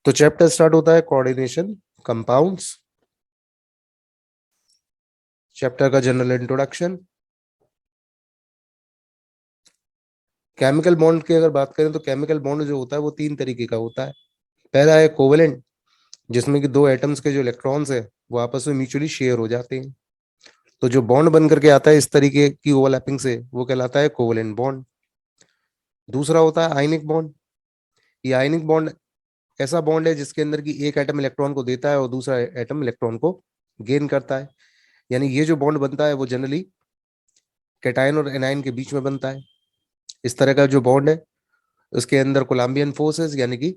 तो chapter start होता है कोऑर्डिनेशन कंपाउंड्स। चैप्टर का जनरल इंट्रोडक्शन। केमिकल बॉन्ड की अगर बात करें तो केमिकल बॉन्ड जो होता है वो तीन तरीके का होता है। पहला है कोवेलेंट, जिसमें कि दो एटम्स के जो इलेक्ट्रॉन्स है वो आपस में म्यूचुअली शेयर हो जाते हैं। तो जो बॉन्ड बन करके आता है इस तरीके की ओवरलैपिंग से वो कहलाता है कोवेलेंट बॉन्ड। दूसरा होता है आयनिक बॉन्ड। ये आयनिक बॉन्ड ऐसा बॉन्ड है जिसके अंदर की एक एटम इलेक्ट्रॉन को देता है और दूसरा एटम इलेक्ट्रॉन को गेन करता है। यानी ये जो बॉन्ड बनता है वो जनरली कैटायन और एनायन के बीच में बनता है। इस तरह का जो बॉन्ड है उसके अंदर कोलम्बियन फोर्सेस यानी कि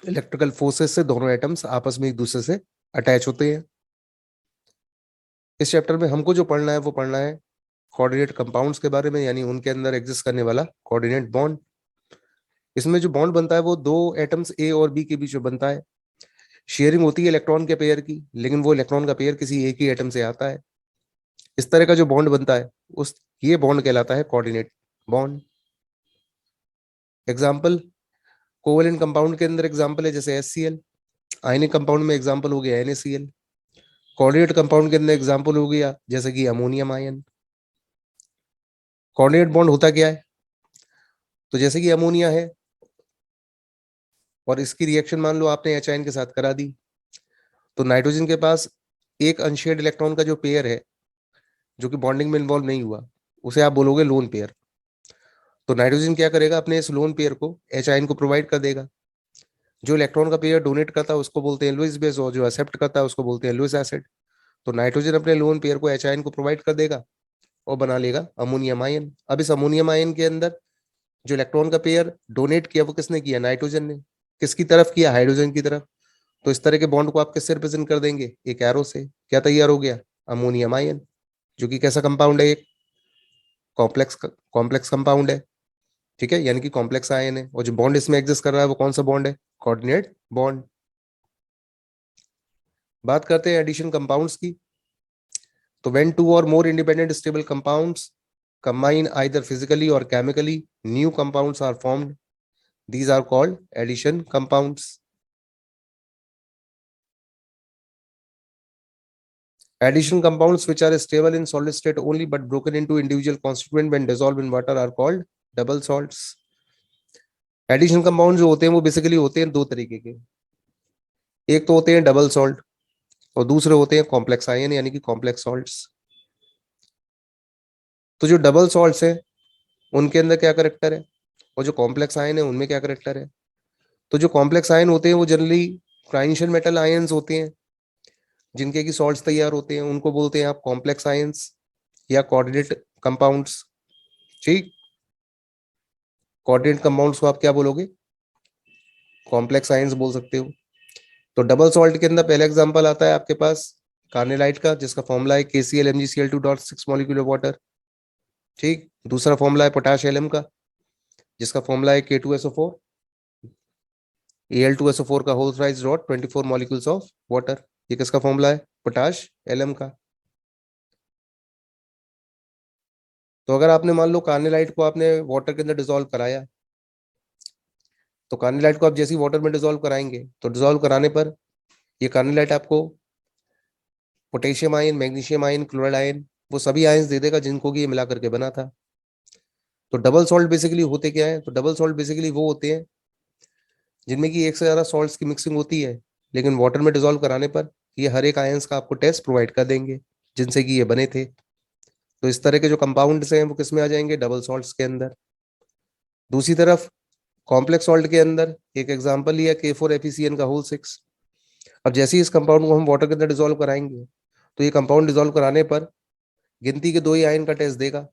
इलेक्ट्रिकल फोर्सेस से दोनों एटम्स आपस में एक दूसरे से अटैच होते हैं। इस चैप्टर में हमको जो पढ़ना है वो पढ़ना है कोऑर्डिनेट कंपाउंड्स के बारे में, यानी उनके अंदर एग्जिस्ट करने वाला कोऑर्डिनेट बॉन्ड। इसमें जो बॉन्ड बनता है वो दो एटम्स ए और बी के बीच में बनता है। शेयरिंग होती है इलेक्ट्रॉन के पेयर की, लेकिन वो इलेक्ट्रॉन का पेयर किसी एक ही एटम से आता है। इस तरह का जो बॉन्ड बनता है उस ये बॉन्ड कहलाता है coordinate bond. Example covalent compound के अंदर एग्जाम्पल है जैसे HCl। आयनिक कंपाउंड में एग्जाम्पल हो गया NaCl। कोऑर्डिनेट कंपाउंड के अंदर एग्जाम्पल हो गया जैसे कि अमोनियम आयन। कोऑर्डिनेट बॉन्ड होता क्या है? तो जैसे कि अमोनिया है और इसकी रिएक्शन मान लो आपने H आयन के साथ करा दी, तो नाइट्रोजन के पास एक अनशेयर्ड इलेक्ट्रॉन का जो पेयर है जो कि बॉन्डिंग में इन्वॉल्व नहीं हुआ उसे आप बोलोगे लोन पेयर। तो नाइट्रोजन क्या करेगा, अपने इस लोन पेयर को H आयन को प्रोवाइड कर देगा। जो इलेक्ट्रॉन का पेयर डोनेट करता है उसको बोलते हैं लुईस बेस और जो एक्सेप्ट करता है उसको बोलते हैं लुईस एसिड। तो नाइट्रोजन अपने लोन पेयर को H आयन को प्रोवाइड कर देगा और बना लेगा अमोनियम आयन। अब इस अमोनियम आयन के अंदर जो इलेक्ट्रॉन का पेयर डोनेट किया वो किसने किया? नाइट्रोजन ने। किसकी तरफ किया? हाइड्रोजन की तरफ। तो इस तरह के बॉन्ड को आप किससे रिप्रेजेंट कर देंगे? एक एरो से। क्या तैयार हो गया? अमोनियम आयन, जो कि कैसा कंपाउंड है? एक कॉम्प्लेक्स कॉम्प्लेक्स कंपाउंड है। ठीक है, यानी कि कॉम्प्लेक्स आयन है। और जो बॉन्ड इसमें एग्जिस्ट कर रहा है वो कौन सा बॉन्ड है? Coordinate bond. बात करते हैं एडिशन कंपाउंड्स की। तो व्हेन टू और more independent stable compounds combine either physically or chemically, new compounds are formed. These are called addition compounds. Addition compounds which are stable in solid state only but broken into individual constituent when dissolved in water are called double salts. Addition compound जो होते हैं वो basically होते हैं दो तरीके के। एक तो होते हैं डबल सॉल्ट और दूसरे होते हैं कॉम्प्लेक्स आयन यानी कि कॉम्प्लेक्स सॉल्ट्स। तो जो डबल सॉल्ट्स है उनके अंदर क्या करेक्टर है और जो कॉम्प्लेक्स आयन है उनमें क्या करेक्टर है? तो जो कॉम्प्लेक्स आयन होते हैं वो जनरली ट्रांजिशन मेटल आयंस होते हैं जिनके की सॉल्ट्स तैयार होते हैं, उनको बोलते हैं आप कॉम्प्लेक्स आयंस या कोऑर्डिनेट कंपाउंड्स। ठीक, कोऑर्डिनेट कंपाउंड्स को आप क्या बोलोगे? कॉम्प्लेक्स आयंस बोल सकते हो। तो डबल सॉल्ट के अंदर पहला एग्जांपल आता है आपके पास कार्नेलाइट का, जिसका फॉर्मूला है KCl MgCl2.6 मॉलिक्यूलर वाटर। ठीक, दूसरा फॉर्मूला है पोटाश एलएम का, जिसका फॉर्मूला है K2SO4 Al2SO4 का whole rise dot 24 molecules of water. ये किसका फॉर्मूला है? पोटाश एलएम का। तो अगर आपने मान लो कार्नेलाइट को आपने वाटर के अंदर डिसॉल्व कराया, तो कार्नेलाइट को आप जैसे ही वाटर में डिसॉल्व कराएंगे तो डिसॉल्व कराने पर ये कार्नेलाइट आपको potassium ion, magnesium ion, chloride ion, वो सभी आयंस दे देगा जिनको कि ये मिला करके बना था। तो डबल सॉल्ट बेसिकली होते क्या है? तो डबल सॉल्ट बेसिकली वो होते हैं जिनमें कि एक से ज्यादा सॉल्ट्स की मिक्सिंग होती है, लेकिन वाटर में डिसॉल्व कराने पर ये हर एक आयंस का आपको टेस्ट प्रोवाइड कर देंगे जिनसे कि ये बने थे। तो इस तरह के जो कंपाउंड्स हैं वो किस में आ जाएंगे? डबल सॉल्ट्स के अंदर। दूसरी तरफ कॉम्प्लेक्स सॉल्ट के अंदर एक एग्जांपल लिया K4FeCN का होल 6। अब जैसे ही इस कंपाउंड को हम वाटर के अंदर डिसॉल्व कराएंगे तो ये कंपाउंड डिसॉल्व कराने पर गिनती के दो ही आयन का टेस्ट देगा।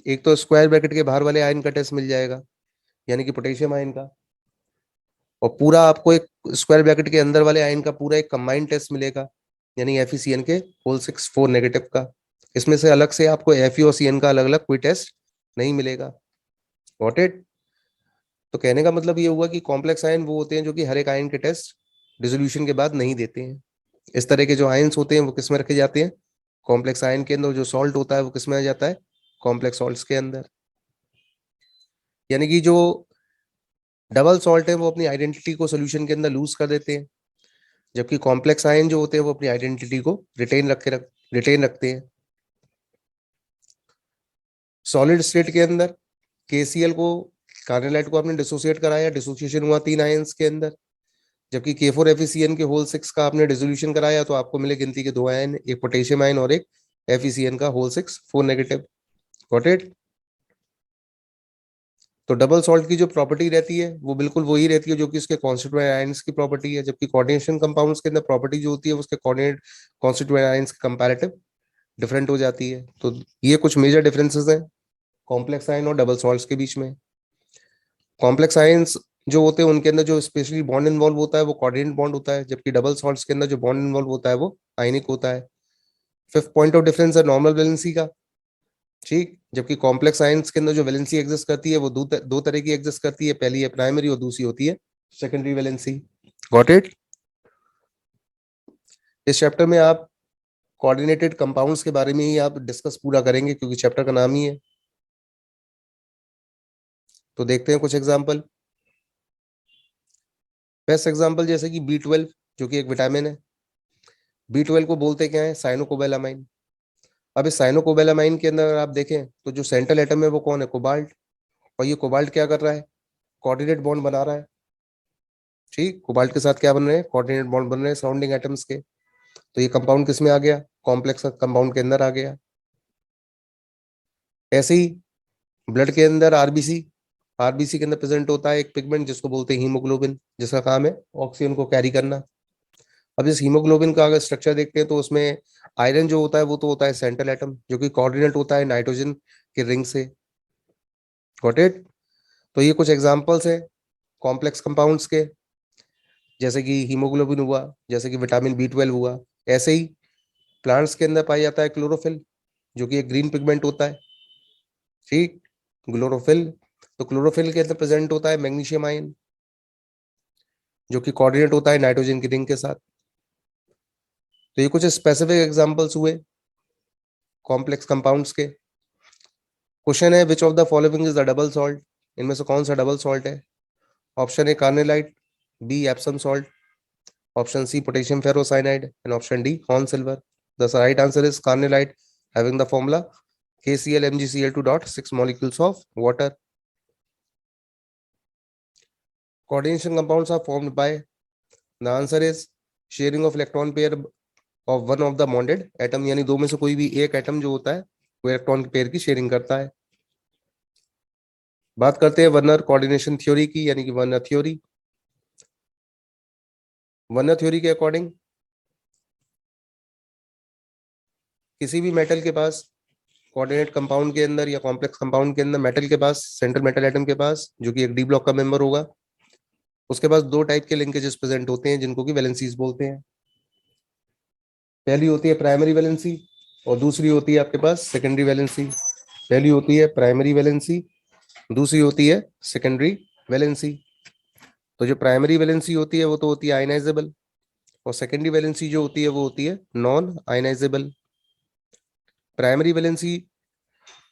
एक तो स्क्वायर ब्रैकेट के बाहर वाले आयन का टेस्ट मिल जाएगा यानी कि पोटेशियम आयन का, और पूरा आपको एक स्क्वायर ब्रैकेट के अंदर वाले आयन का पूरा एक कंबाइंड टेस्ट मिलेगा यानी FeCN के होल 6 4 नेगेटिव का। इसमें से अलग से आपको Fe और CN का अलग अलग कोई टेस्ट नहीं मिलेगा। Got it? तो कहने का मतलब ये हुआ कि कॉम्प्लेक्स आयन वो होते हैं जो कि हर एक आयन के टेस्ट डिसोल्यूशन के बाद नहीं देते हैं। इस तरह के जो आयन्स होते हैं वो किस में रखे जाते हैं? कॉम्प्लेक्स आयन के अंदर। जो सॉल्ट होता है वो किस में आ जाता है? कॉम्प्लेक्स सॉल्ट्स के अंदर। यानी कि जो डबल सॉल्ट है वो अपनी आइडेंटिटी को सोल्यूशन के अंदर लूज कर देते हैं, जबकि कॉम्प्लेक्स आयन जो होते हैं वो अपनी आइडेंटिटी को रिटेन रखते हैं। सॉलिड स्टेट के अंदर KCl को, कार्नेलाइट को आपने डिसोसिएट कराया, डिसोसिएशन हुआ 3 आयंस के अंदर, जबकि K4FeCN के होल 6 का आपने डिसोल्यूशन कराया तो आपको मिले गिनती के 2 आयन, एक पोटेशियम आयन और एक FeCN का होल 6 4 नेगेटिव। Got it? तो डबल सॉल्ट की जो प्रॉपर्टी रहती है वो बिल्कुल वही रहती है जो कि उसके कॉन्स्टिट्यूएंट आयंस की प्रॉपर्टी है, जबकि कोऑर्डिनेशन कंपाउंड्स के अंदर प्रॉपर्टी जो होती है उसके कोऑर्डिनेट कॉन्स्टिट्यूएंट आयंस के कंपैरेटिव डिफरेंट हो जाती है। तो ये कुछ मेजर डिफरेंसेस हैं कॉम्प्लेक्स आयन और डबल सॉल्ट्स के बीच में। कॉम्प्लेक्स आयंस जो होते हैं उनके अंदर जो स्पेशली बॉन्ड इन्वॉल्व होता है वो कोऑर्डिनेट बॉन्ड होता है, जबकि डबल सॉल्ट्स के अंदर जो बॉन्ड इन्वॉल्व होता है वो आयनिक होता है। फिफ्थ पॉइंट ऑफ डिफरेंस है नॉर्मल वैलेंसी का। ठीक, जबकि कॉम्प्लेक्स आयंस के अंदर जो वैलेंसी एग्जिस्ट करती है वो दो तरह की एग्जिस्ट करती है, पहली है प्राइमरी और दूसरी होती है सेकेंडरी वैलेंसी। Got it? इस चैप्टर में आप कोऑर्डिनेटेड कंपाउंड्स के बारे में ही आप डिस्कस पूरा करेंगे क्योंकि चैप्टर का नाम ही है। तो देखते हैं कुछ एग्जांपल। बेस्ट एग्जांपल जैसे कि B12 जो कि एक विटामिन है। B12 को बोलते क्या है? साइनोकोबालामाइन। अब इस साइनोकोबालामाइन के अंदर आप देखें तो जो सेंट्रल एटम है वो कौन है? कोबाल्ट। और ये कोबाल्ट क्या कर रहा है? कोऑर्डिनेट बॉन्ड बना रहा है। ठीक, कोबाल्ट के साथ क्या बन रहे हैं? कोऑर्डिनेट बॉन्ड बन रहे हैं सराउंडिंग एटम्स के। तो ये कंपाउंड किस में आ गया? कॉम्प्लेक्स कंपाउंड के अंदर आ गया। ऐसे ही ब्लड के अंदर आरबीसी के अंदर प्रेजेंट होता है एक पिगमेंट जिसको बोलते हैं हीमोग्लोबिन, जिसका काम है ऑक्सीजन को कैरी करना। अब इस हीमोग्लोबिन का अगर स्ट्रक्चर देखते हैं तो उसमें आयरन जो होता है वो तो होता है सेंट्रल एटम जो कि कोऑर्डिनेट होता है नाइट्रोजन के रिंग से। Got it? तो ये कुछ एग्जांपल्स है कॉम्प्लेक्स कंपाउंड्स के, जैसे कि हीमोग्लोबिन हुआ, जैसे कि विटामिन B12 हुआ। ऐसे ही प्लांट्स के अंदर पाया जाता है क्लोरोफिल जो कि एक ग्रीन पिगमेंट होता है। ठीक, क्लोरोफिल। तो क्लोरोफिल के अंदर प्रेजेंट होता है मैग्नीशियम आयन जो कि कोऑर्डिनेट होता है नाइट्रोजन की रिंग के साथ। तो ये कुछ स्पेसिफिक एग्जांपल्स हुए कॉम्प्लेक्स कंपाउंड्स के। क्वेश्चन है which of the following is the double salt? इनमें से कौन सा डबल सॉल्ट है? Option A carnallite, B Epsom salt, option C potassium ferrocyanide and option D horn silver. The right answer is carnallite having the formula KCl MgCl2 dot 6 molecules of water. Coordination compounds are formed by, the answer is sharing of electron pair of one of the bonded atom, यानी दो में से कोई भी एक atom जो होता है वो इलेक्ट्रॉन पेयर की शेयरिंग करता है। बात करते हैं वर्नर कोऑर्डिनेशन थ्योरी की, यानी कि वर्नर थ्योरी। वर्नर थ्योरी के अकॉर्डिंग किसी भी मेटल के पास कोऑर्डिनेट कंपाउंड के अंदर या कॉम्प्लेक्स कंपाउंड के अंदर मेटल के पास, सेंट्रल मेटल एटम के पास जो कि एक डी ब्लॉक का मेंबर होगा, उसके पास दो टाइप के लिंकेजेस प्रेजेंट होते हैं जिनको कि वैलेंसीज बोलते हैं। पहली होती है प्राइमरी वैलेंसी और दूसरी होती है आपके पास सेकेंडरी वैलेंसी। पहली होती है प्राइमरी वैलेंसी, दूसरी होती है सेकेंडरी वैलेंसी। तो जो प्राइमरी वैलेंसी होती है वो तो होती है आयनाइजेबल, और सेकेंडरी वैलेंसी जो होती है वो होती है non ionisable. Primary valency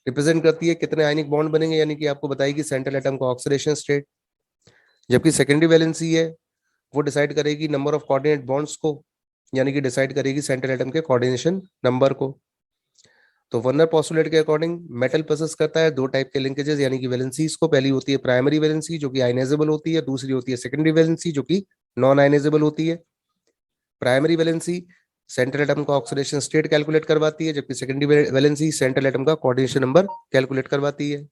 represent करती है कितने आयनिक बॉन्ड बनेंगे, यानी कि आपको बताएगी सेंट्रल एटम का ऑक्सीडेशन स्टेट। जबकि सेकेंडरी वैलेंसी है वो डिसाइड करेगी नंबर ऑफ कोऑर्डिनेट बॉन्ड्स को, यानी कि डिसाइड करेगी सेंट्रल एटम के कोऑर्डिनेशन नंबर को। तो वर्नर पोस्टुलेट के अकॉर्डिंग मेटल प्रोसेस करता है दो टाइप के लिंकेजेस यानी कि वैलेंसीज को। पहली होती है प्राइमरी वैलेंसी जो कि आयनाइजेबल होती है, दूसरी होती है सेकेंडरी वैलेंसी जो कि नॉन आयनाइजेबल होती है। प्राइमरी वैलेंसी सेंट्रल एटम का ऑक्सीडेशन स्टेट कैलकुलेट करवाती है, जबकि सेकेंडरी वैलेंसी सेंट्रल एटम का कोऑर्डिनेशन नंबर कैलकुलेट करवाती है।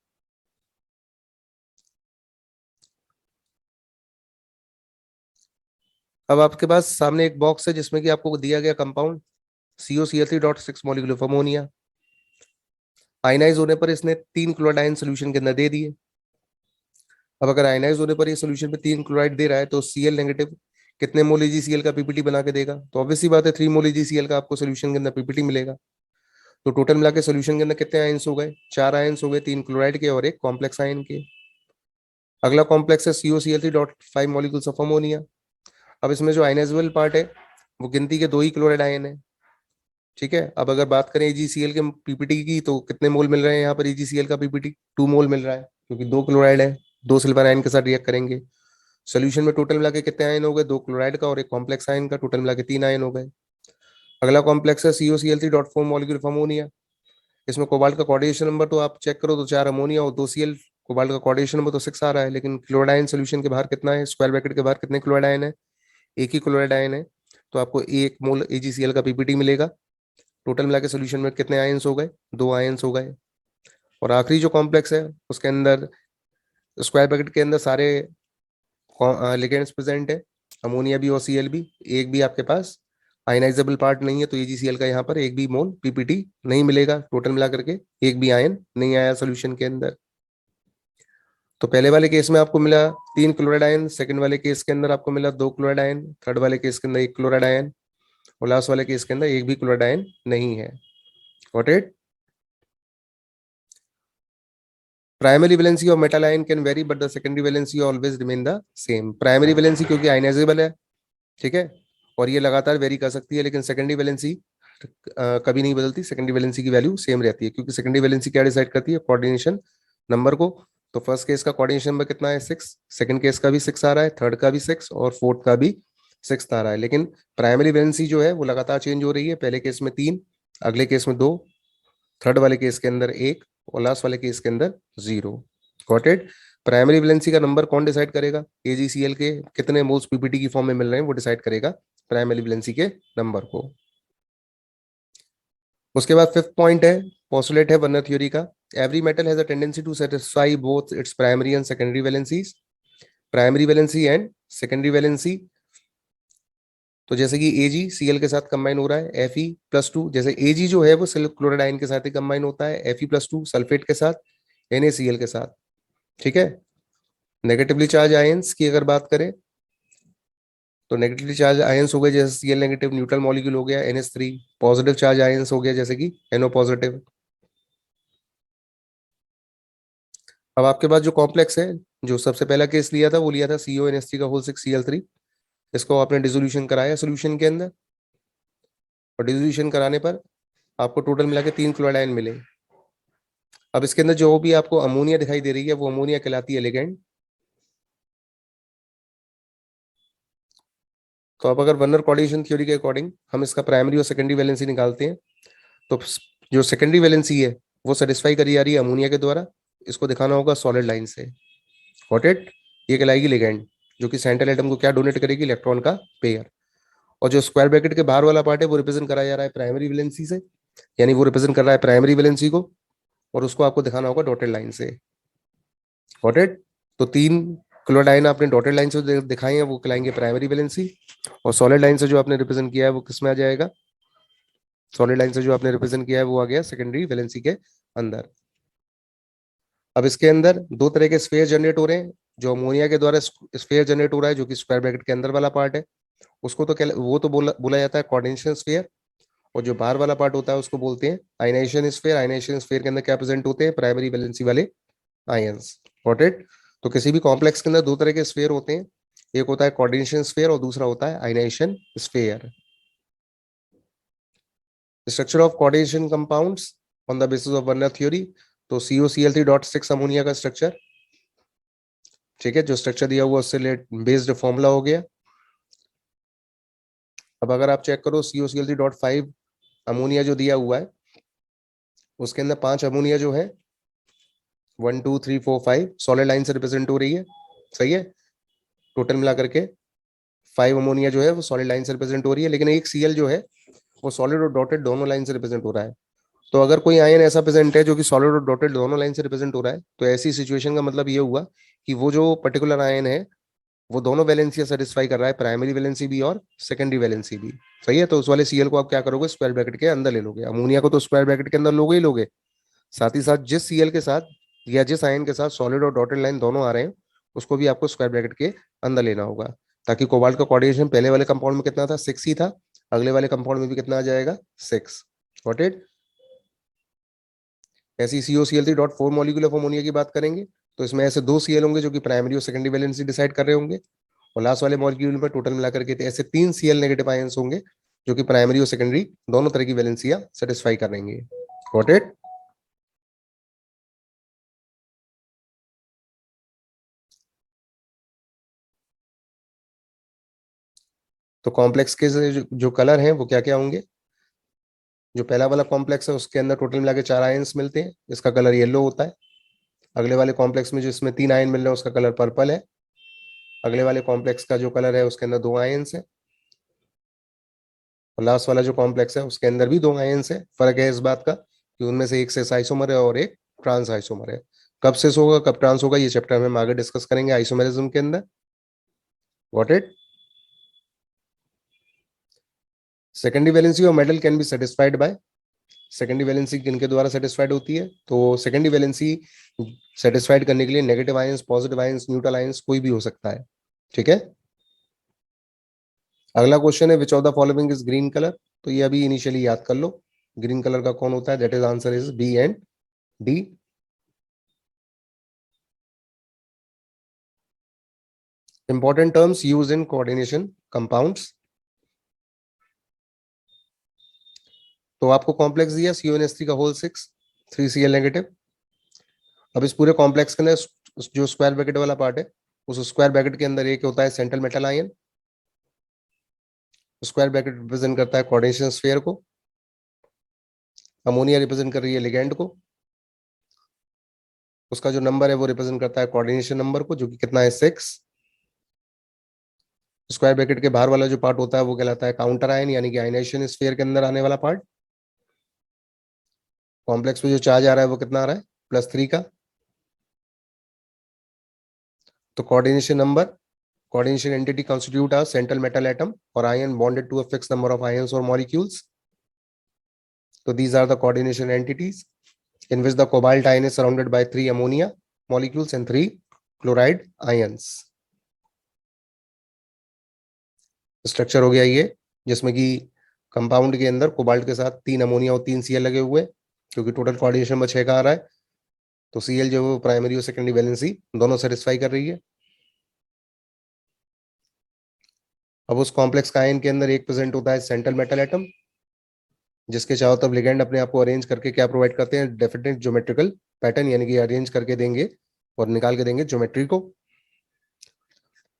अब आपके पास सामने एक बॉक्स है जिसमें कि आपको दिया गया compound COCl3.6 molecule of ammonia. Ionise होने पर इसने 3 क्लोराइड आयन सोल्यूशन के अंदर दे दिए। अब अगर आयनाइज होने पर ये सोल्यूशन में 3 क्लोराइड दे रहा है तो Cl नेगेटिव कितने मोल AgCl का पीपीटी बना के देगा? तो ऑब्वियसली बात है 3 मोल AgCl का आपको सोल्यूशन के अंदर पीपीटी मिलेगा। तो टोटल मिला के सोल्यूशन के अंदर कितने आयंस हो गए? 4 आयंस हो गए, 3 क्लोराइड के और एक कॉम्प्लेक्स आयन के। अगला कॉम्प्लेक्स है COCl3.5 मॉलिक्यूल्स ऑफ अमोनिया। अब इसमें जो आयनाइजेबल पार्ट है वो गिनती के 2 ही क्लोराइड आयन है। ठीक है, अब अगर बात करें AgCl के पीपीटी की तो कितने मोल मिल रहे हैं यहाँ पर? AgCl का पीपीटी 2 मोल मिल रहा है क्योंकि 2 क्लोराइड है। दो सिल्वर आयन के साथ रिएक्ट करेंगे। सोल्यूशन में टोटल मिला के कितने आयन हो गए, दो क्लोराइड का और एक कॉम्प्लेक्स आयन का, टोटल मिला के 3 आयन हो गए। अगला कॉम्प्लेक्स है COCl3.4 मॉलिक्यूल ऑफ अमोनिया। इसमें कोबाल्ट का कोऑर्डिनेशन नंबर तो आप चेक करो तो 4 अमोनिया और 2 Cl। कोबाल्ट का कोऑर्डिनेशन नंबर तो 6 आ रहा है, लेकिन क्लोराइड आयन सोल्यूशन के बाहर कितना है, स्क्वायर ब्रैकेट के बाहर कितने क्लोराइड आयन है, एक ही क्लोराइड आयन है। तो आपको 1 मोल AgCl का पीपीटी मिलेगा। टोटल मिला के सोल्यूशन में कितने आयंस हो गए, 2 आयंस हो गए। और आखिरी जो कॉम्प्लेक्स है उसके अंदर स्क्वायर ब्रैकेट के अंदर सारे लिगेंड्स प्रेजेंट है, अमोनिया भी और Cl भी। एक भी आपके पास आयनाइजेबल पार्ट नहीं है, तो AgCl का यहाँ पर एक भी मोल पीपीटी नहीं मिलेगा। टोटल मिला करके एक भी आयन नहीं आया सोल्यूशन के अंदर। तो पहले वाले केस में आपको मिला 3 क्लोराइड आयन, सेकंड वाले केस के अंदर आपको मिला 2 क्लोराइड आयन, थर्ड वाले केस के अंदर 1 क्लोराइड आयन, और लास्ट वाले केस के अंदर एक भी क्लोराइड आयन नहीं है। Got it? Primary valency of metal ion can very but the secondary valency always remain the same. Primary valency क्योंकि आयनाइजेबल है, ठीक है, और ये लगातार वेरी कर सकती है, लेकिन सेकेंडरी वैलेंसी कभी नहीं बदलती। सेकेंडरी वैलेंसी की वैल्यू सेम रहती है, क्योंकि सेकेंडरी वैलेंसी क्या डिसाइड करती है, कोऑर्डिनेशन नंबर को। तो फर्स्ट केस का कोऑर्डिनेशन नंबर कितना है, 6, सेकंड केस का भी 6 आ रहा है, थर्ड का भी 6 और फोर्थ का भी 6 आ रहा है। लेकिन प्राइमरी वैलेंसी जो है वो लगातार चेंज हो रही है, पहले केस में 3, अगले केस में 2, थर्ड वाले केस के अंदर 1 और लास्ट वाले केस के अंदर 0। Got it? प्राइमरी वैलेंसी का नंबर कौन डिसाइड करेगा, AgCl के कितने मोल्स पीपीटी की फॉर्म में मिल रहे हैं वो डिसाइड करेगा प्राइमरी वैलेंसी के नंबर को। उसके बाद फिफ्थ पॉइंट है, पोस्टुलेट है वर्नर थ्योरी का। Every metal has a tendency to satisfy both its primary and secondary valencies. Primary valency and secondary valency, तो जैसे कि AgCl के साथ कंबाइन हो रहा है Fe+2, जैसे Ag जो है वो सिल्वर क्लोराइड आयन के साथ ही कंबाइन होता है, Fe+2 सल्फेट के साथ, NaCl के साथ, ठीक है। नेगेटिवली चार्ज आयंस की अगर बात करें तो नेगेटिवली चार्ज आयंस हो गए जैसे Cl नेगेटिव न्यूट्रल मॉलिक्यूल हो गया NH3। पॉजिटिव चार्ज आयंस हो गया जैसे कि NO पॉजिटिव। अब आपके पास जो कॉम्प्लेक्स है, जो सबसे पहला केस लिया था वो लिया था CONH3 का होल 6Cl3। इसको आपने डिसोल्यूशन कराया सोल्यूशन के अंदर, और डिसोल्यूशन कराने पर आपको टोटल मिला के 3 क्लोराइड आयन मिले। अब इसके अंदर जो भी आपको अमोनिया दिखाई दे रही है वो अमोनिया कहलाती है लिगेंड। तो अब अगर वर्नर कोऑर्डिनेशन थ्योरी के अकॉर्डिंग हम इसका प्राइमरी और सेकेंडरी वैलेंसी निकालते हैं, तो जो सेकेंडरी वैलेंसी है वो सेटिस्फाई करी जा रही है अमोनिया के द्वारा। इसको दिखाना होगा सॉलिड लाइन से। Got it? ये कहलाएगी लिगेंड, जो कि सेंट्रल एटम को क्या डोनेट करेगी, इलेक्ट्रॉन का पेयर। और जो स्क्वायर ब्रैकेट के बाहर वाला पार्ट है वो रिप्रेजेंट कराया जा रहा है प्राइमरी वैलेंसी से, यानी वो रिप्रेजेंट कर रहा है प्राइमरी वैलेंसी को, और उसको आपको दिखाना होगा डॉटेड लाइन से। Got it? तो 3 क्लोराइड आयन आपने डॉटेड लाइन से दिखाई है वो कहलाएंगे प्राइमरी वैलेंसी, और सॉलिड लाइन से जो आपने रिप्रेजेंट किया है वो किस में आ जाएगा, सॉलिड लाइन से जो आपने रिप्रेजेंट किया है वो आ गया सेकेंडरी वैलेंसी के अंदर। अब इसके अंदर दो तरह के स्फेयर जनरेट हो रहे हैं। जो अमोनिया के द्वारा स्फेयर जनरेट हो रहा है जो कि स्क्वायर ब्रैकेट के अंदर वाला पार्ट है, उसको तो वो तो बोला जाता है कोऑर्डिनेशन स्फेयर। और जो बाहर वाला पार्ट होता है उसको बोलते हैं आयनाइजेशन स्फेयर। आयनाइजेशन स्फेयर के अंदर क्या प्रेजेंट होते हैं, प्राइमरी वैलेंसी वाले आयंस। Got it? तो किसी भी कॉम्प्लेक्स के अंदर दो तरह के स्फेयर होते हैं, एक होता है कोऑर्डिनेशन स्फेयर और दूसरा होता है ionisation sphere. Structure of coordination compounds on the basis of Werner theory. तो COCl3.6 अमोनिया का स्ट्रक्चर, ठीक है, जो स्ट्रक्चर दिया हुआ उससे बेस्ड फॉर्मूला हो गया। अब अगर आप चेक करो COCl3.5 अमोनिया जो दिया हुआ है उसके अंदर 5 अमोनिया जो है 1 2 3 4 5 सॉलिड लाइन से रिप्रेजेंट हो रही है, सही है। टोटल मिला करके 5 अमोनिया जो है वो सॉलिड लाइन से रिप्रेजेंट हो रही है, लेकिन एक Cl जो है वो सॉलिड और डॉटेड दोनों लाइन से रिप्रेजेंट हो रहा है। तो अगर कोई आयन ऐसा प्रेजेंट है जो कि सॉलिड और डॉटेड दोनों लाइन से रिप्रेजेंट हो रहा है, तो ऐसी सिचुएशन का मतलब ये हुआ कि वो जो पर्टिकुलर आयन है वो दोनों वैलेंसी सेटिस्फाई कर रहा है, प्राइमरी वैलेंसी भी और सेकेंडरी वैलेंसी भी, सही है। तो उस वाले Cl को आप क्या करोगे, स्क्वायर ब्रैकेट के अंदर ले लोगे। अमोनिया को तो स्क्वायर ब्रैकेट के अंदर लोगे ही लोगे, साथ ही साथ जिस Cl के साथ या जिस आयन के साथ सॉलिड और डॉटेड लाइन दोनों आ रहे हैं उसको भी आपको स्क्वायर ब्रैकेट के अंदर लेना होगा, ताकि कोबाल्ट का कोऑर्डिनेशन पहले वाले कंपाउंड में कितना था, 6 ही था, अगले वाले कंपाउंड में भी कितना आ जाएगा, 6। Got it? ऐसी COCl3.4 मॉलिक्यूल ऑफ अमोनिया की बात करेंगे तो इसमें ऐसे 2 Cl होंगे जो कि प्राइमरी और सेकेंडरी वैलेंसी डिसाइड कर रहे होंगे, और लास्ट वाले मॉलिक्यूल में टोटल मिलाकर के ऐसे 3 Cl नेगेटिव आयंस होंगे जो कि प्राइमरी और सेकेंडरी दोनों तरह की वैलेंसियां सेटिस्फाई करेंगे। Got it? तो कॉम्प्लेक्स के जो कलर हैं वो क्या क्या होंगे? जो पहला वाला कॉम्प्लेक्स है उसके अंदर टोटल मिला के 4 आयन्स मिलते हैं, इसका कलर येलो होता है। अगले वाले कॉम्प्लेक्स में जो इसमें 3 आयन मिल रहे हैं उसका कलर पर्पल है। अगले वाले कॉम्प्लेक्स का जो कलर है उसके अंदर 2 आयन्स है। और लास्ट वाला जो कॉम्प्लेक्स है उसके अंदर भी 2 आयन्स है। फर्क है इस बात का कि उनमें से एक सेस आइसोमर है और एक ट्रांस आइसोमर है। कब सेस होगा कब ट्रांस होगा ये चैप्टर में हम आगे डिस्कस करेंगे आइसोमेरिज्म के अंदर। Got it? सेकेंडरी वैलेंसी और metal can be satisfied by. Secondary valency किनके द्वारा सेटिस्फाइड होती है? तो सेकेंडरी वैलेंसी सेटिस्फाइड करने के लिए negative ions, positive ions, neutral ions कोई भी हो सकता है। ठीक है। अगला क्वेश्चन है which of the following is green colour? तो ये अभी इनिशियली याद कर लो, ग्रीन कलर का कौन होता है? That is answer is B and D. Important terms use in coordination compounds. तो आपको कॉम्प्लेक्स दिया CONH3 का होल 6 3Cl नेगेटिव। अब इस पूरे कॉम्प्लेक्स के अंदर जो स्क्वायर ब्रैकेट वाला पार्ट है उस स्क्वायर ब्रैकेट के अंदर एक होता है central metal ion. Square bracket represent करता है कोऑर्डिनेशन स्फीयर को। अमोनिया रिप्रेजेंट कर रही है लिगैंड को। उसका जो नंबर है वो रिप्रेजेंट करता है कोऑर्डिनेशन नंबर को, जो कि कितना है 6। स्क्वायर ब्रैकेट के बाहर वाला जो पार्ट होता है वो कहलाता है काउंटर आयन, यानी कि आयनाइजेशन स्फीयर के अंदर आने वाला पार्ट। कॉम्प्लेक्स में जो चार्ज आ रहा है वो कितना आ रहा है? +3 का। तो coordination number, coordination entity constitute a central metal atom or ion bonded to a fixed number of ions or molecules. So these are the coordination entities in which the cobalt ion is surrounded by 3 ammonia molecules and 3 chloride ions. Structure हो गया ये, जिसमें कि compound के अंदर cobalt के साथ 3 ammonia और 3 Cl लगे हुए, क्योंकि टोटल कोऑर्डिनेशन में 6 का आ रहा है। तो Cl जो है प्राइमरी और सेकेंडरी वैलेंसी दोनों सेटिस्फाई कर रही है। अब उस कॉम्प्लेक्स का आयन के अंदर एक प्रेजेंट होता है सेंट्रल मेटल एटम, जिसके चारों तरफ लिगेंड अपने आप को अरेंज करके क्या प्रोवाइड करते हैं? डेफिनेट ज्योमेट्रिकल पैटर्न, यानी कि अरेंज करके देंगे और निकाल के देंगे ज्योमेट्री को।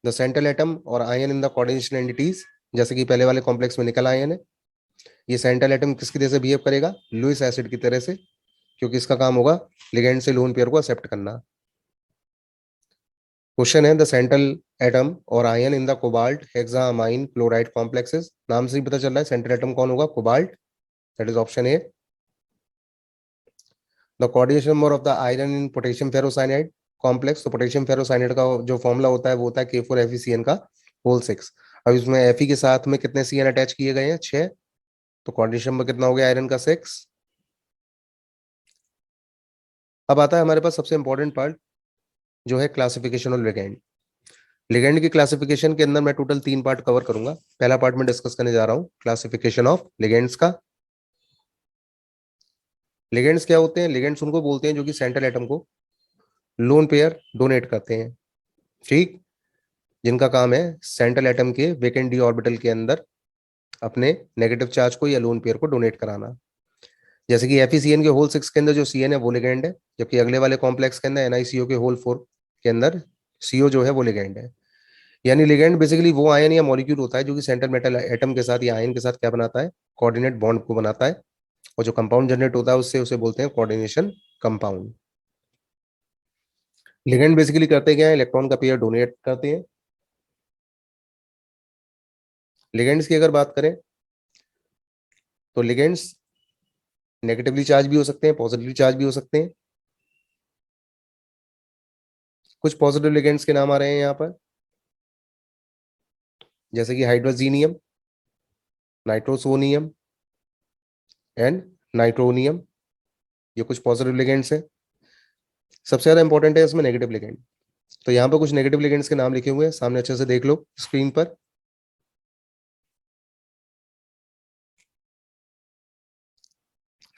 द सेंट्रल एटम और ion in the coordination entities, जैसे कि पहले वाले कॉम्प्लेक्स में निकल आयन है, ये सेंट्रल एटम किसकी तरह से बिहेव करेगा? लुइस एसिड की तरह से, क्योंकि इसका काम होगा लिगेंड से लोन पेयर को एक्सेप्ट करना। क्वेश्चन है द सेंट्रल एटम और ion in the cobalt hexammine chloride complexes. नाम से ही पता चल रहा है सेंट्रल एटम कौन होगा? Cobalt. That is option A. The coordination number of the iron in potassium ferrocyanide complex. तो पोटेशियम फेरोसाइनाइड का जो फॉर्मूला होता है वो होता है K4FeCN का होल 6। अब इसमें Fe के साथ में कितने CN अटैच किए गए हैं? 6। तो कोऑर्डिनेशन नंबर कितना हो गया आयरन का? 6। अब आता है हमारे पास सबसे इंपॉर्टेंट पार्ट, जो है क्लासिफिकेशन ऑफ लिगेंड। लिगेंड की क्लासिफिकेशन के अंदर मैं टोटल 3 पार्ट कवर करूंगा। पहला पार्ट में डिस्कस करने जा रहा हूं क्लासिफिकेशन ऑफ लिगेंड्स का। लिगेंड्स क्या होते हैं? लिगेंड्स उनको बोलते हैं जो कि सेंट्रल एटम को लोन पेयर डोनेट करते हैं, ठीक, जिनका काम है सेंट्रल एटम के वेकेंट डी ऑर्बिटल के अंदर अपने नेगेटिव चार्ज को या लोन पेयर को डोनेट कराना। जैसे कि FeCN के होल 6 के अंदर जो CN है वो लिगेंड है, जबकि अगले वाले कॉम्प्लेक्स के अंदर NiCO के होल 4 के अंदर CO जो है वो लिगेंड है। यानी लिगेंड बेसिकली वो आयन या मॉलिक्यूल होता है जो कि सेंट्रल मेटल एटम के साथ या आयन के साथ क्या बनाता है? कोऑर्डिनेट बॉन्ड को बनाता है, और जो कंपाउंड जनरेट होता है उससे उसे बोलते हैं कोऑर्डिनेशन कंपाउंड। लिगेंड बेसिकली करते क्या है? इलेक्ट्रॉन का पेयर डोनेट करते हैं। लिगेंड्स की अगर बात करें तो लिगेंड्स नेगेटिवली चार्ज भी हो सकते हैं, पॉजिटिवली चार्ज भी हो सकते हैं। कुछ पॉजिटिव लिगेंड्स के नाम आ रहे हैं यहाँ पर, जैसे कि हाइड्रोजीनियम, नाइट्रोसोनियम एंड नाइट्रोनियम। ये कुछ पॉजिटिव लिगेंड्स हैं। सबसे ज्यादा इंपॉर्टेंट है इसमें नेगेटिव लिगेंड। तो यहाँ पर कुछ नेगेटिव लिगेंड्स के नाम लिखे हुए हैं, सामने अच्छे से देख लो स्क्रीन पर।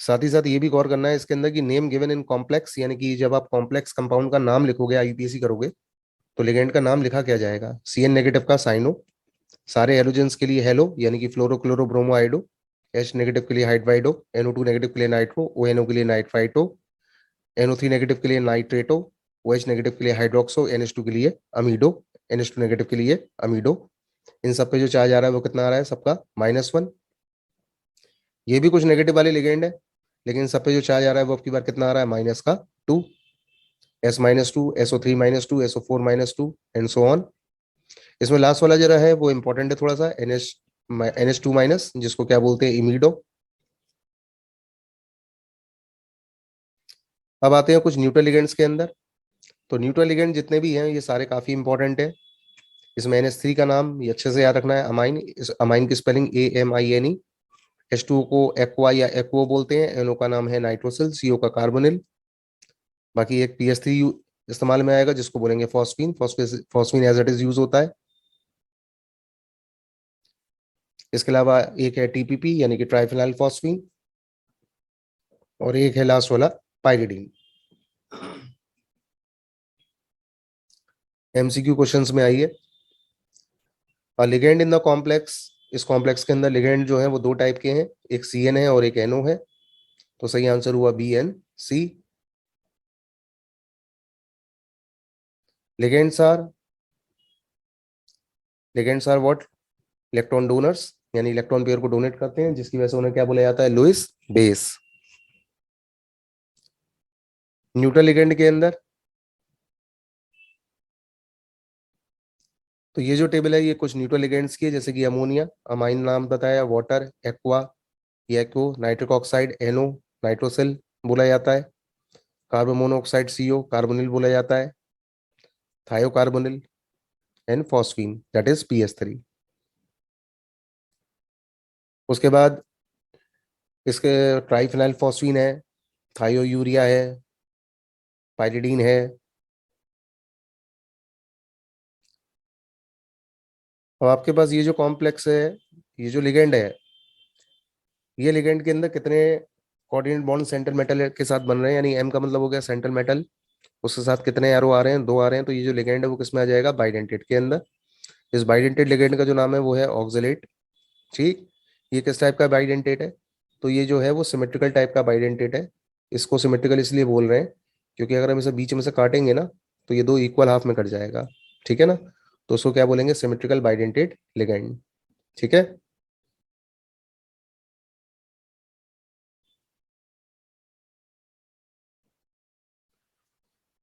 साथ ही साथ ये भी गौर करना है इसके अंदर कि नेम गिवन इन कॉम्प्लेक्स, यानी कि जब आप कॉम्प्लेक्स कंपाउंड का नाम लिखोगे, IUPAC करोगे, तो लिगेंड का नाम लिखा क्या जाएगा? CN नेगेटिव का साइनो, सारे हेलोजेंस के लिए हेलो यानी कि fluoro chloro bromo आइडो, H negative के लिए हाइड्राइडो, NO2 नेगेटिव के लिए नाइट्रो, ONO के लिए नाइट्राइटो, NO3 नेगेटिव के लिए नाइट्रेटो, OH नेगेटिव के लिए हाइड्रोक्सो, NH2 के लिए अमीडो, NH2 नेगेटिव के लिए अमीडो। इन सब पे जो चार्ज आ रहा है वो कितना आ रहा है, सबका -1। ये भी कुछ नेगेटिव वाले लिगेंड है, लेकिन सब पे जो चार्ज आ रहा है वो आपकी बार कितना आ रहा है, -2, S-2, SO3-2, SO4-2 and so on. इसमें लास्ट वाला जो है वो इंपॉर्टेंट है थोड़ा सा, NH2-, जिसको क्या बोलते हैं, इमीडो। अब आते हैं कुछ न्यूट्रल लिगेंड्स के अंदर। तो न्यूट्रल लिगेंड जितने भी हैं ये सारे काफी इंपॉर्टेंट है। इसमें NH3 का नाम ये अच्छे से याद रखना है, अमाइन। इस अमाइन की स्पेलिंग AMINE। H2O को एक्वा या एक्वो बोलते हैं, NO का नाम है नाइट्रोसिल, CO का कार्बोनिल। बाकी एक PS3 इस्तेमाल में आएगा जिसको बोलेंगे phosphine. Phosphine as it is use होता है। इसके अलावा एक है TPP यानी कि ट्राइफिनाइल फॉस्फीन, और एक है लास्ट वाला पाइरिडीन। MCQ क्वेश्चंस में आइए। लिगेंड इन द कॉम्प्लेक्स, इस कॉम्प्लेक्स के अंदर लिगेंड जो है वो दो टाइप के हैं, एक CN है और एक NO है। तो सही आंसर हुआ BNC। Ligands are ligands are what, electron donors, यानी इलेक्ट्रॉन पेयर को डोनेट करते हैं, जिसकी वजह से उन्हें क्या बोला जाता है, लुईस बेस। न्यूट्रल लिगेंड के अंदर तो ये जो टेबल है ये कुछ न्यूट्रल लिगेंड्स की है, जैसे कि अमोनिया, अमाइन नाम बताया, वाटर एक्वा, ये एक्ो, नाइट्रिक ऑक्साइड NO, नाइट्रोसिल बोला जाता है। कार्बन मोनोऑक्साइड CO, कार्बोनिल बोला जाता है। Thiocarbonyl and phosphine that is PS3। उसके बाद इसके ट्राइफिनाइल फॉस्फीन है, थायोयूरिया है, पाइरिडीन है। और आपके पास ये जो कॉम्प्लेक्स है, ये जो लिगेंड है, ये लिगेंड के अंदर कितने कोऑर्डिनेट बॉन्ड सेंट्रल मेटल के साथ बन रहे हैं, यानी M का मतलब हो गया सेंट्रल मेटल, उसके साथ कितने एरो आ रहे हैं, दो आ रहे हैं। तो ये जो लिगेंड है वो किसमें आ जाएगा, बाइडेंटेट के अंदर। इस बाइडेंटेट लिगेंड का जो नाम है वो है ऑक्सलेट। ठीक, ये किस टाइप का बाइडेंटेट है, तो ये जो है वो सिमेट्रिकल टाइप का बाइडेंटेट है। इसको सिमेट्रिकल इसलिए बोल रहे हैं क्योंकि अगर हम इसे बीच में से काटेंगे ना तो ये दो इक्वल हाफ में कट जाएगा। ठीक है ना, तो उसको क्या बोलेंगे, सिमेट्रिकल बाइडेंटेट लिगेंड। ठीक है।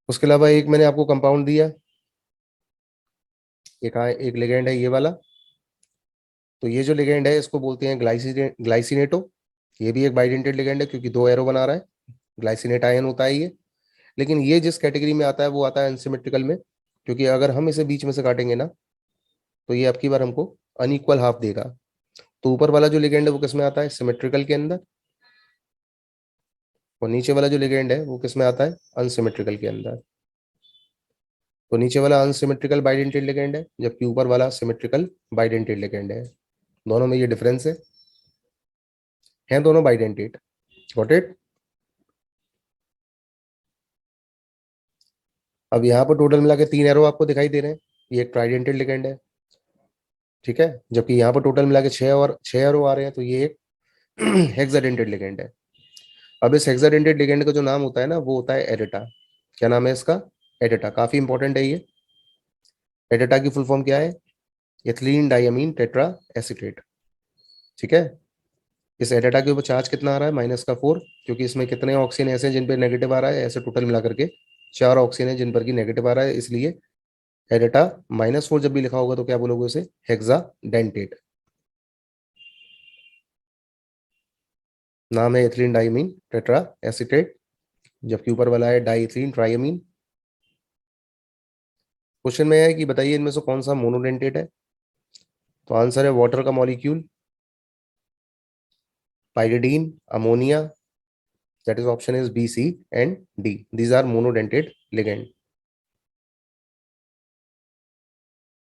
उसके अलावा एक मैंने आपको कंपाउंड दिया, एक लिगेंड है ये वाला। तो ये जो लिगेंड है इसको बोलते हैं ग्लाइसिनेटो। ये भी एक बाइडेंटेट लिगेंड है क्योंकि दो एरो बना रहा है, ग्लाइसिनेट आयन होता है ये। लेकिन ये जिस कैटेगरी में आता है वो आता है अनसिमेट्रिकल में, क्योंकि अगर हम इसे बीच में से काटेंगे ना तो ये आपकी बार हमको अनइक्वल हाफ देगा। तो ऊपर वाला जो लिगेंड है वो किस में आता है, सिमेट्रिकल के अंदर, और नीचे वाला जो लिगेंड है वो किस में आता है, अनसिमेट्रिकल के अंदर। तो नीचे वाला अनसिमेट्रिकल बाइडेंटेट लिगेंड है, जबकि ऊपर वाला सिमेट्रिकल बाइडेंटेट लिगेंड है। दोनों में ये डिफरेंस है, हैं दोनों बाइडेंटेट। Got it. अब यहाँ पर टोटल मिला के 3 एरो आपको दिखाई दे रहे हैं, ये एक ट्राइडेंटेड लिगेंड है। ठीक है, जबकि यहाँ पर टोटल मिला के 6 एरो आ रहे हैं, तो ये एक हेक्साडेंटेड लिगेंड है। अब इस हेक्साडेंटेड लिगेंड का जो नाम होता है ना वो होता है एडेटा। क्या नाम है इसका, एडेटा। काफी इंपॉर्टेंट है ये। एडेटा की फुल फॉर्म क्या है, एथिलीन डाइअमीन टेट्रा एसीटेट। ठीक है। इस एडेटा के ऊपर चार्ज कितना आ रहा है, -4, क्योंकि इसमें कितने ऑक्सीजन ऐसे हैं जिन पे नेगेटिव आ रहा है, ऐसे टोटल मिला करके 4 ऑक्सीजन है जिन पर की नेगेटिव आ रहा है, इसलिए एडेटा -4 जब भी लिखा होगा तो क्या बोलोगे उसे, हेक्साडेंटेट। नाम है एथिलीन डाइमीन टेट्रा एसीटेट, जबकि ऊपर वाला है डाइथिलीन ट्राइअमीन। क्वेश्चन में है कि बताइए इनमें से कौन सा मोनोडेंटेट है। तो आंसर है वाटर का molecule, pyridine, ammonia, that is option is B, C and D, these are monodentate ligand.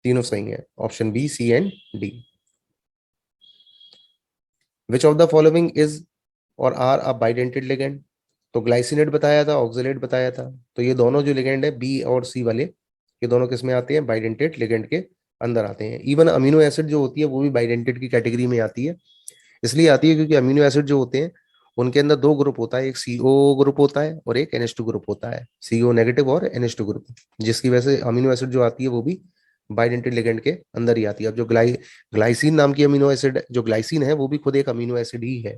तीनों सही है, option B, C and D। Which of the following is or are a bidentate ligand. तो glycinate बताया था, oxalate बताया था। तो ये दोनों जो लिगेंड है B और C वाले, ये दोनों किस में आते हैं, बाइडेंटेड लिगेंड के अंदर आते हैं। इवन अमीनो एसिड जो होती है वो भी बाइडेंटेड की कैटेगरी में आती है। इसलिए आती है क्योंकि अमीनो एसिड जो होते हैं उनके अंदर दो ग्रुप होता है, एक CO ग्रुप होता है और एक NH2 ग्रुप होता है, CO नेगेटिव और NH2 ग्रुप, जिसकी वजह से अमीनो एसिड जो आती है वो भी बाइडेंटेड लिगेंड के अंदर ही आती है। अब जो ग्लाइसिन नाम की अमीनो एसिड, जो ग्लाइसिन है वो भी खुद एक अमीनो एसिड ही है।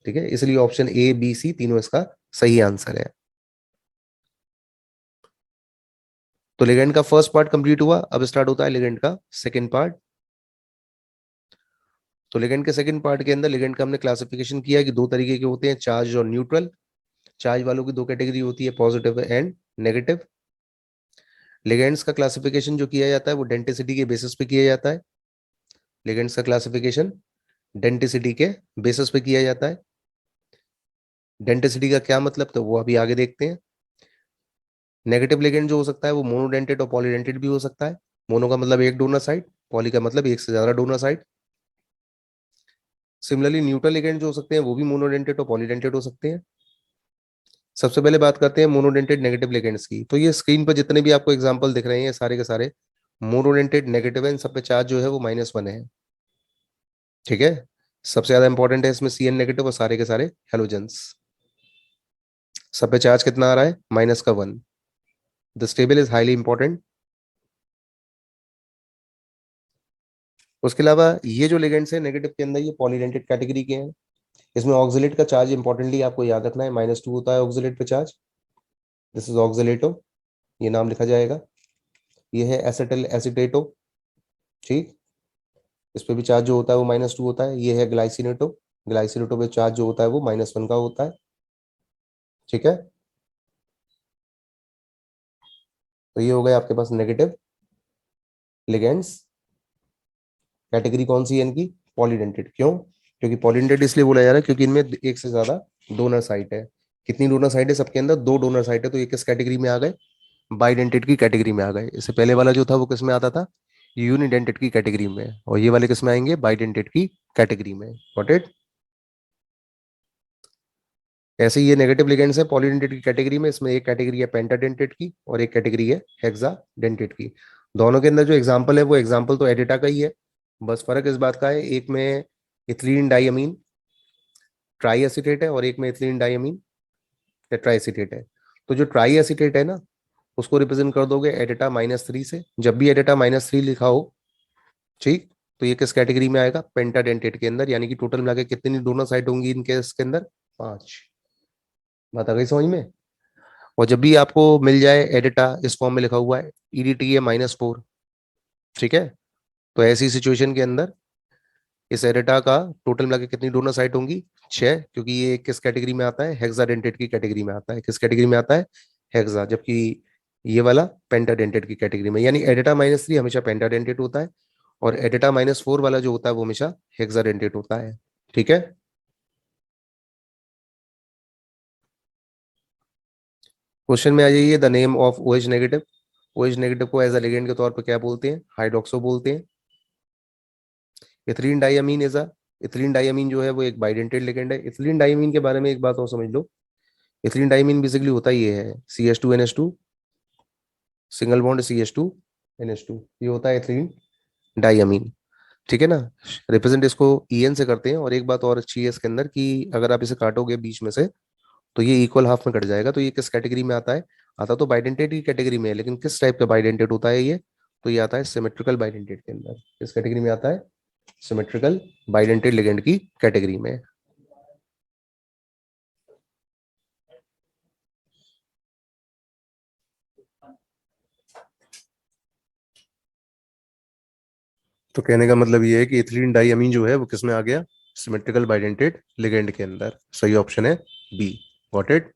ठीक है, इसलिए ऑप्शन ए बी सी तीनों इसका सही आंसर है। तो लिगेंड का फर्स्ट पार्ट कंप्लीट हुआ, अब स्टार्ट होता है लिगेंड का सेकंड पार्ट। तो लिगेंड के सेकंड पार्ट के अंदर लिगेंड का हमने क्लासिफिकेशन किया कि दो तरीके के होते हैं, चार्ज और न्यूट्रल। चार्ज वालों की दो कैटेगरी होती है, पॉजिटिव एंड नेगेटिव। लिगेंड्स का क्लासिफिकेशन जो किया जाता है वो डेंसिटी के बेसिस पे किया जाता है। लिगेंड्स का क्लासिफिकेशन डेंसिटी के बेसिस पे किया जाता है। डेंसिटी का क्या मतलब, तो वो अभी आगे देखते हैं। नेगेटिव लिगेंड जो हो सकता है वो मोनोडेंटेट और पॉलीडेंटेट भी हो सकता है। मोनो का मतलब एक डोनर साइड, पॉली का मतलब एक से ज्यादा donor side. Similarly neutral ligand जो हो सकते हैं वो भी मोनोडेंटेट और पॉलीडेंटेट हो सकते हैं। सबसे पहले बात करते हैं मोनोडेंटेड नेगेटिव लिगेंड्स की। तो ये स्क्रीन पर जितने भी आपको एग्जांपल दिख रहे हैं सारे के सारे मोनोडेंटेड नेगेटिव है, इन सब पे चार्ज जो है वो -1 है। ठीक है, सबसे ज्यादा इंपॉर्टेंट है इसमें CN नेगेटिव और सारे के सारे हेलोजेंस। सब पे चार्ज कितना आ रहा है, -1। This table is highly important. उसके अलावा ये जो लिगेंड्स है नेगेटिव के अंदर, ये पॉलीडेंटेड कैटेगरी के हैं। इसमें ऑक्सिलेट का चार्ज इंपॉर्टेंटली आपको याद रखना है, -2 होता है ऑक्सिलेट पे चार्ज। दिस इज ऑक्सिलेटो, ये नाम लिखा जाएगा। ये है एसिटिल एसिटेटो। ठीक, इस पे भी चार्ज जो होता है वो -2 होता है। ये है ग्लाइसिनेटो, ग्लाइसिनेटो पे चार्ज जो होता है वो -1 का होता है। ठीक है, तो ये हो गए आपके पास नेगेटिव लिगेंड्स। कैटेगरी कौन सी है इनकी, पॉलीडेंटेड। क्यों, क्योंकि पॉलीडेंटेड इसलिए बोला जा रहा है क्योंकि इनमें एक से ज्यादा डोनर साइट है। कितनी डोनर साइट है, सबके अंदर दो डोनर साइट है। तो ये किस कैटेगरी में आ गए, बाइडेंटेड की कैटेगरी में आ गए। इससे पहले वाला जो था वो किस में आता था, यूनिडेंटेड की कैटेगरी में, और ये वाले किस में आएंगे, बाइडेंटेड की कैटेगरी में। Got it. ऐसे ही ये नेगेटिव लिगेंड्स है पॉलीडेंटेड की कैटेगरी में। इसमें एक कैटेगरी है पेंटाडेंटेड की और एक कैटेगरी है हेक्साडेंटेड की। दोनों के अंदर जो एग्जांपल है वो एग्जांपल तो एडिटा का ही है, बस फर्क इस बात का है, एक में इथिलीन डाइअमीन ट्राई एसीटेट है और एक में इथिलीन डाइअमीन टेट्रा एसीटेट है। तो जो ट्राई एसीटेट है ना, उसको रिप्रेजेंट कर दोगे एडिटा -3 से। जब भी एडिटा -3 लिखा हो, ठीक, तो ये किस कैटेगरी में आएगा, पेंटाडेंटेट के अंदर। यानी कि टोटल मिला के कितनी दोनों साइड होंगी इनके, इसके अंदर 5। बात आ गई समझ में। और जब भी आपको मिल जाए एडिटा इस फॉर्म में लिखा हुआ है, EDTA -4, ठीक है, तो ऐसी सिचुएशन के अंदर इस एडिटा का टोटल मिला के कितनी दोनों साइड होंगी, 6, क्योंकि ये किस कैटेगरी में आता है, हेक्साडेंटेट की कैटेगरी में आता है। किस कैटेगरी में आता है, हेक्सा। जबकि ये वाला पेंटाडेंटेट की कैटेगरी में। यानी एडिटा -3 हमेशा पेंटाडेंटेट होता है और एडिटा -4 वाला जो होता है वो हमेशा हेक्साडेंटेट होता है। ठीक है, क्वेश्चन में आ जाइए, the name of OH negative. OH negative को एज अ लिगेंड के तौर पर क्या बोलते हैं, हाइड्रोक्सो बोलते हैं। इथिलीन डाइअमीन इज अ, इथिलीन डाइअमीन जो है वो एक बाइडेंटेड लिगेंड है। इथिलीन डाइअमीन के बारे में एक बात और समझ लो, इथिलीन डाइअमीन बेसिकली होता ही ये है, CH2NH2 सिंगल बॉन्ड CH2NH2, ये होता है इथिलीन डाइअमीन। ठीक है ना, रिप्रेजेंट इसको EN से करते हैं। और एक बात और अच्छी है इसके अंदर कि अगर आप इसे काटोगे बीच में से तो ये इक्वल हाफ में कट जाएगा। तो ये किस कैटेगरी में आता है, आता तो बाइडेंटेड की कैटेगरी में है, लेकिन किस टाइप का बाइडेंटेड होता है ये, तो ये आता है सिमेट्रिकल बाइडेंटेड के अंदर। किस कैटेगरी में आता है, सिमेट्रिकल बाइडेंटेड लिगेंड की कैटेगरी में। तो कहने का मतलब ये है कि इथिलीन डाइअमीन जो है वो किस में आ गया, सिमेट्रिकल बाइडेंटेड लिगेंड के अंदर। सही ऑप्शन है बी। Got it.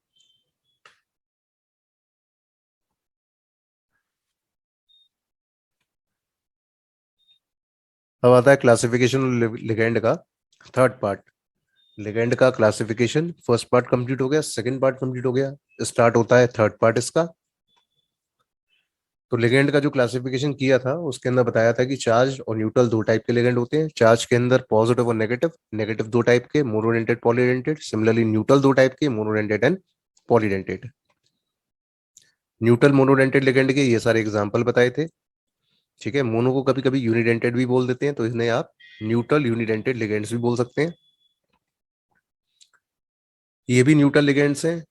अब आता है क्लासिफिकेशन लिगेंड का थर्ड पार्ट। लिगेंड का क्लासिफिकेशन फर्स्ट पार्ट कंप्लीट हो गया, सेकंड पार्ट कंप्लीट हो गया, स्टार्ट होता है थर्ड पार्ट इसका। तो लिगेंड का जो क्लासिफिकेशन किया था उसके अंदर बताया था कि चार्ज और न्यूट्रल दो टाइप के लिगेंड होते हैं। चार्ज के अंदर पॉजिटिव और नेगेटिव, नेगेटिव दो टाइप के, मोनोडेंटेड पॉलीडेंटेड। सिमिलरली न्यूट्रल दो टाइप के, monodentate and polydentate. Neutral monodentate ligand के ये सारे एग्जांपल बताए थे। ठीक है, मोनो को कभी कभी यूनिडेंटेड भी बोल देते हैं, तो इन्हें आप न्यूट्रल यूनिडेंटेड लिगेंड्स भी बोल सकते हैं। ये भी न्यूट्रल लिगेंड्स हैं,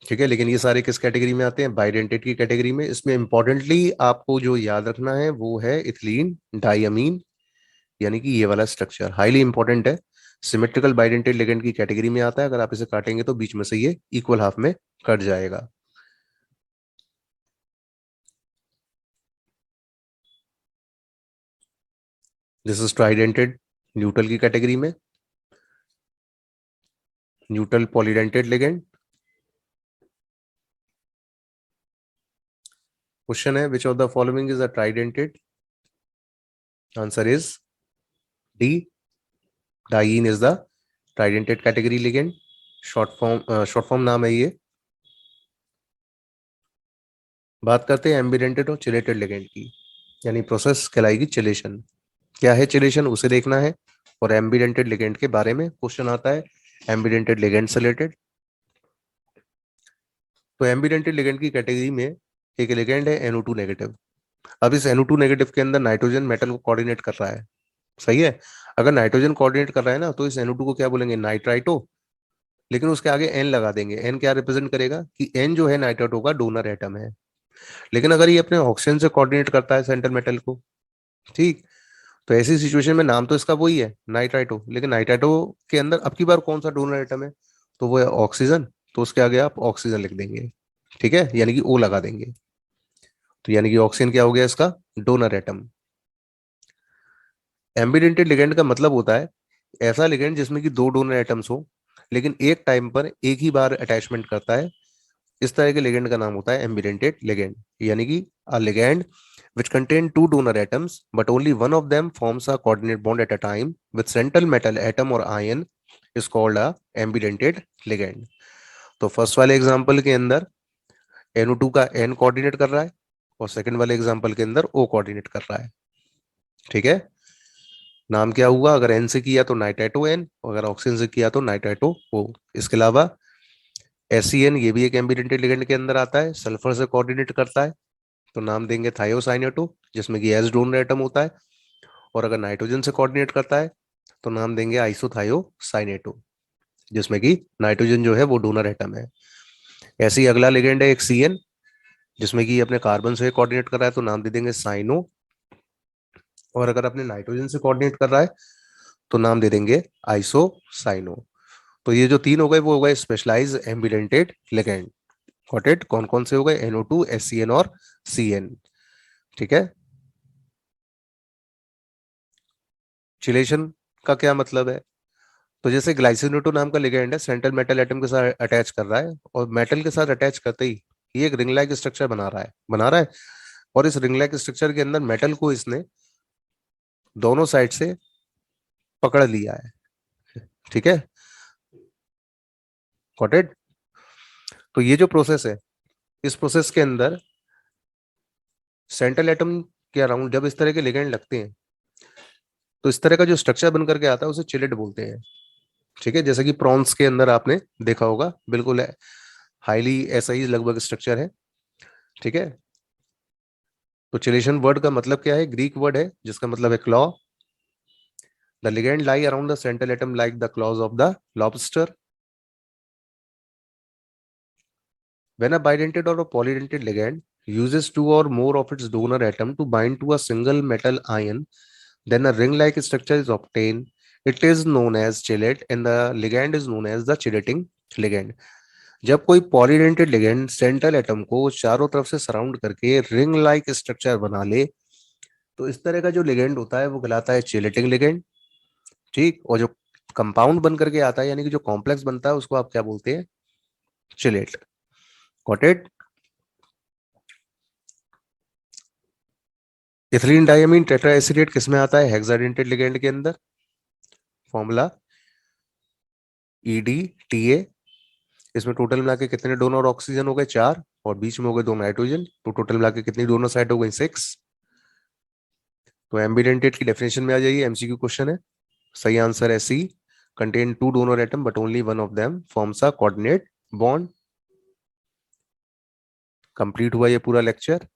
ठीक है, लेकिन ये सारे किस कैटेगरी में आते हैं? बाइडेंटेट की कैटेगरी में। इसमें इंपॉर्टेंटली आपको जो याद रखना है वो है इथिलीन डाइअमीन, यानी कि ये वाला स्ट्रक्चर हाईली इंपॉर्टेंट है। सिमेट्रिकल बाइडेंटेट लिगेंड की कैटेगरी में आता है। अगर आप इसे काटेंगे तो बीच में से ये इक्वल हाफ में कट जाएगा। दिस इज ट्राइडेंटेड न्यूट्रल की कैटेगरी में। Neutral polydentate ligand. क्वेश्चन है which of the following is a ट्राइडेंटेड? Answer is D, diene is the ट्राइडेंटेड category ligand. Short form नाम है ये। बात करते हैं एम्बिडेंटेड और चिलेटेड लिगेंड की, यानी प्रोसेस कहलाएगी चिलेशन। क्या है चिलेशन उसे देखना है। और एम्बिडेंटेड लिगेंड के बारे में क्वेश्चन आता है, एम्बिडेंटेड लिगेंड से रिलेटेड। तो एम्बिडेंटेड लिगेंड की कैटेगरी में एक लिगेंड है NO2 नेगेटिव। अब इस NO2 नेगेटिव के अंदर नाइट्रोजन मेटल को कोऑर्डिनेट कर रहा है। सही है। अगर नाइट्रोजन कोऑर्डिनेट कर रहा है ना तो इस NO2 को क्या बोलेंगे? नाइट्राइटो। लेकिन उसके आगे N लगा देंगे। N क्या रिप्रेजेंट करेगा कि N जो है नाइट्राइटो का डोनर एटम है। लेकिन अगर ये अपने ऑक्सीजन से कोऑर्डिनेट करता है सेंटर मेटल को, ठीक, तो ऐसी सिचुएशन में नाम तो इसका वही है नाइट्राइटो, लेकिन नाइट्राइटो के अंदर अब की बार कौन सा डोनर एटम है? तो वो है ऑक्सीजन। तो उसके आगे आप ऑक्सीजन लिख देंगे। ठीक है, यानी कि O लगा देंगे। तो यानी कि ऑक्सीजन क्या हो गया इसका? Donor atom. एम्बिडेंटेड लिगेंड का मतलब होता है ऐसा लिगेंड जिसमें कि दो डोनर एटम्स हो, लेकिन एक टाइम पर एक ही बार अटैचमेंट करता है। इस तरह के लिगेंड का नाम होता है एम्बिडेंटेड लिगेंड। यानी कि अ ligand which contain two donor atoms but only one of them forms a coordinate bond at a time with central metal atom or ion is called a ambidentate ligand। तो first वाले example के अंदर NO2 का N coordinate कर रहा है और second वाले एग्जांपल के अंदर O कोऑर्डिनेट कर रहा है। ठीक है, नाम क्या हुआ? अगर N से किया तो नाइट्राइटो N, और अगर ऑक्सीजन से किया तो नाइट्राइटो O। इसके अलावा SCN ये भी एक एम्बिडेंटेड लिगेंड के अंदर आता है, सल्फर से कोऑर्डिनेट करता है। तो नाम देंगे थायोसाइनेटो, जिसमें कि एस डोनर एटम होता है। और अगर नाइट्रोजन से कोऑर्डिनेट करता है तो नाम देंगे आइसोथायोसाइनेटो, जिसमें कि नाइट्रोजन जो है वो डोनर एटम है। ऐसे ही अगला लिगेंड है एक CN, जिसमें कि अपने कार्बन से कोऑर्डिनेट कर रहा है तो नाम दे देंगे साइनो। और अगर अपने नाइट्रोजन से कोऑर्डिनेट कर रहा है तो नाम दे देंगे आइसोसाइनो। तो ये जो तीन हो गए वो हो गए specialise ambidentate ligand. Got it? कौन कौन से हो गए? NO2, SCN और CN। ठीक है। चिलेशन का क्या मतलब है? तो जैसे ग्लाइसिनेटो नाम का लिगेंड है, सेंट्रल मेटल एटम के साथ अटैच कर रहा है, और मेटल के साथ अटैच करते ही ये एक रिंग लाइक स्ट्रक्चर बना रहा है। और इस रिंग लाइक स्ट्रक्चर के अंदर मेटल को इसने दोनों साइड से पकड़ लिया है। ठीक है, गॉट इट? तो ये जो प्रोसेस है, इस प्रोसेस के अंदर सेंट्रल एटम के अराउंड जब इस तरह के लिगेंड लगते हैं तो इस तरह का जो स्ट्रक्चर बन करके आता है उसे चिलेट बोलते हैं। ठीक है, जैसे कि प्रॉन्स के अंदर आपने देखा होगा, बिल्कुल हाईली ऐसा ही लगभग स्ट्रक्चर है। ठीक है, तो चिलेशन वर्ड का मतलब क्या है? ग्रीक वर्ड है जिसका मतलब है claw. The ligand lie around the central atom like the claws of the lobster. When a bidentate or a polydentate ligand uses two or more of its donor atom to bind to a single metal ion, then a ring-like structure is obtained. It is known as chelate and the ligand is known as the chelating ligand। जब कोई polydentate ligand central atom को चारों तरफ से surround करके ring like structure बना ले तो इस तरह का जो लिगेंड होता है वो कहलाता है चिलेटिंग लिगेंड। ठीक, और जो कंपाउंड बन करके आता है यानी कि जो कॉम्प्लेक्स बनता है उसको आप क्या बोलते हैं? Chelate. Got it? Ethylene diamine tetra acetate किस में आता है? हेक्साडेंटेड लिगेंड के अंदर। Formula EDTA। इसमें टोटल मिला के कितने डोनर ऑक्सीजन हो गए? 4, और बीच में हो गए 2 नाइट्रोजन, तो टोटल मिला के कितनी डोनर साइड हो गई? 6। तो एम्बिडेंटेट की डेफिनेशन में आ जाइए, MCQ क्वेश्चन है। सही आंसर है C, contain 2 donor atom but only one of them forms a coordinate bond. Complete हुआ ये पूरा लेक्चर।